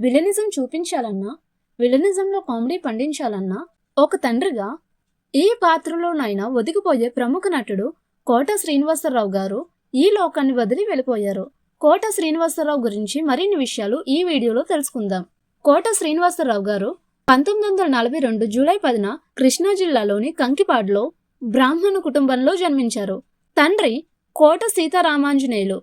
Villainism చూపించాలన్నా, విలనిజంలో comedy పండించాలన్నా ఒక తండ్రిగా ఏ పాత్రలోనైనా ఒదిగిపోయే ప్రముఖ నటుడు కోట శ్రీనివాసరావు గారు ఈ లోకాన్ని వదిలి వెళ్ళిపోయారు. కోట శ్రీనివాసరావు గురించి మరిన్ని విషయాలు ఈ వీడియోలో తెలుసుకుందాం. కోట శ్రీనివాసరావు గారు 1942 జూలై 10న కృష్ణా జిల్లాలోని కంకిపాడులో బ్రాహ్మణ కుటుంబంలో జన్మించారు. తండ్రి కోట సీతారామాంజనేయులు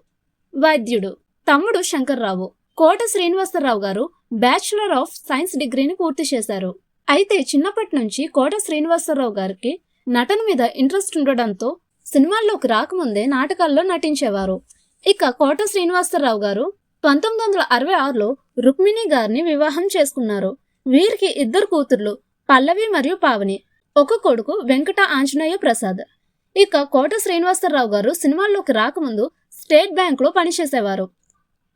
వైద్యుడు, తమ్ముడు శంకర్రావు. కోట శ్రీనివాసరావు గారు బ్యాచులర్ ఆఫ్ సైన్స్ డిగ్రీని పూర్తి చేశారు. అయితే చిన్నప్పటి నుంచి కోట శ్రీనివాసరావు గారికి నటన మీద ఇంట్రెస్ట్ ఉండడంతో సినిమాల్లోకి రాకముందే నాటకాల్లో నటించేవారు. ఇక కోట శ్రీనివాసరావు గారు 1966లో రుక్మిణి గారిని వివాహం చేసుకున్నారు. వీరికి 2 కూతుర్లు, పల్లవి మరియు పావని, ఒక కొడుకు వెంకట ఆంజనేయ ప్రసాద్. ఇక కోట శ్రీనివాసరావు గారు సినిమాల్లోకి రాకముందు స్టేట్ బ్యాంకులో పనిచేసేవారు.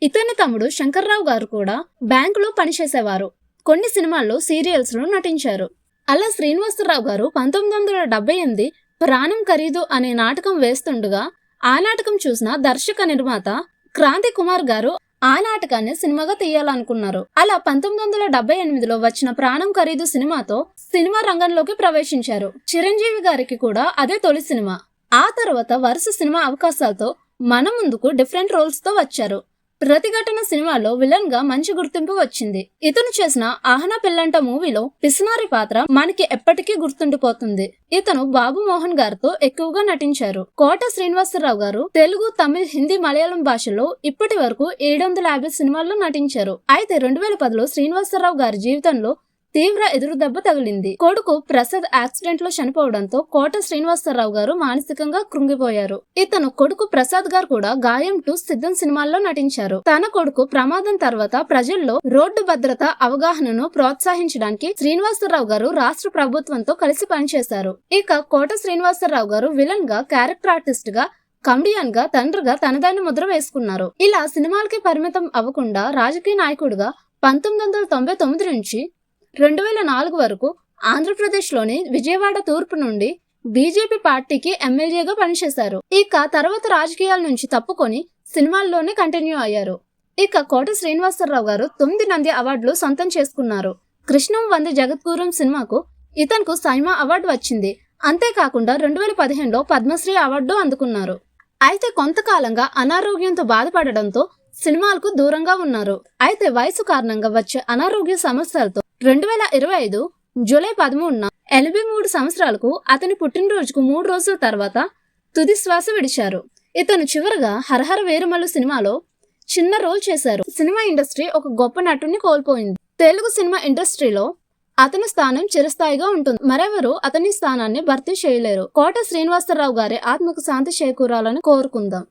ఇతని తమ్ముడు శంకర్రావు గారు కూడా బ్యాంకులో పనిచేసేవారు. కొన్ని సినిమాల్లో సీరియల్స్ లో నటించారు. అలా శ్రీనివాసరావు గారు 1978 ప్రాణం ఖరీదు అనే నాటకం వేస్తుండగా ఆ నాటకం చూసిన దర్శక నిర్మాత క్రాంతి కుమార్ గారు ఆ నాటకాన్ని సినిమాగా తీయాలనుకున్నారు. అలా 1978లో వచ్చిన ప్రాణం ఖరీదు సినిమాతో సినిమా రంగంలోకి ప్రవేశించారు. చిరంజీవి గారికి కూడా అదే తొలి సినిమా. ఆ తర్వాత వరుస సినిమా అవకాశాలతో మన ముందుకు డిఫరెంట్ రోల్స్ తో వచ్చారు. ప్రతిఘటన సినిమాలో విలన్ గా మంచి గుర్తింపు వచ్చింది. ఇతను చేసిన ఆహనా పిల్లంట మూవీలో పిసినారి పాత్ర మనకి ఎప్పటికీ గుర్తుండిపోతుంది. ఇతను బాబు మోహన్ గారితో ఎక్కువగా నటించారు. కోట శ్రీనివాసరావు గారు తెలుగు, తమిళ్, హిందీ, మలయాళం భాషల్లో ఇప్పటి వరకు 750 సినిమాల్లో నటించారు. అయితే 2010లో శ్రీనివాసరావు గారి జీవితంలో తీవ్ర ఎదురుదెబ్బ తగిలింది. కొడుకు ప్రసాద్ యాక్సిడెంట్ లో చనిపోవడంతో కోట శ్రీనివాసరావు గారు మానసికంగా కృంగిపోయారు. ఇతను కొడుకు ప్రసాద్ గారు కూడా గాయం 2 సిద్ధం సినిమాల్లో నటించారు. తన కొడుకు ప్రమాదం తర్వాత ప్రజల్లో రోడ్డు భద్రత అవగాహనను ప్రోత్సహించడానికి శ్రీనివాసరావు గారు రాష్ట్ర ప్రభుత్వంతో కలిసి పనిచేశారు. ఇక కోట శ్రీనివాసరావు గారు విలన్ గా, క్యారెక్టర్ ఆర్టిస్ట్ గా, కమెడియన్ గా, తండ్రిగా తనదైన ముద్ర వేసుకున్నారు. ఇలా సినిమాలకి పరిమితం అవ్వకుండా రాజకీయ నాయకుడిగా 1999 నుంచి 2004 వరకు ఆంధ్రప్రదేశ్లోని విజయవాడ తూర్పు నుండి బీజేపీ పార్టీకి ఎమ్మెల్యేగా పనిచేశారు. ఇక తర్వాత రాజకీయాల నుంచి తప్పుకొని సినిమాల్లోనే కంటిన్యూ అయ్యారు. ఇక కోట శ్రీనివాసరావు గారు 9 నంది అవార్డులు సొంతం చేసుకున్నారు. కృష్ణం వందే జగద్గురం సినిమాకు ఇతనుకు సైమా అవార్డు వచ్చింది. అంతేకాకుండా 2015లో పద్మశ్రీ అవార్డు అందుకున్నారు. అయితే కొంతకాలంగా అనారోగ్యంతో బాధపడడంతో సినిమాలకు దూరంగా ఉన్నారు. అయితే వయసు కారణంగా వచ్చే అనారోగ్య సమస్యలతో 2025 జూలై 13న 83 సంవత్సరాలకు అతని పుట్టినరోజుకు 3 రోజుల తర్వాత తుది శ్వాస విడిచారు. ఇతను చివరగా హరహర వీరమల్లు సినిమాలో చిన్న రోల్ చేశారు. సినిమా ఇండస్ట్రీ ఒక గొప్ప నటుడిని కోల్పోయింది. తెలుగు సినిమా ఇండస్ట్రీలో అతని స్థానం చిరస్థాయిగా ఉంటుంది. మరెవరూ అతని స్థానాన్ని భర్తీ చేయలేరు. కోట శ్రీనివాసరావు గారి ఆత్మకు శాంతి చేకూరాలని కోరుకుందాం.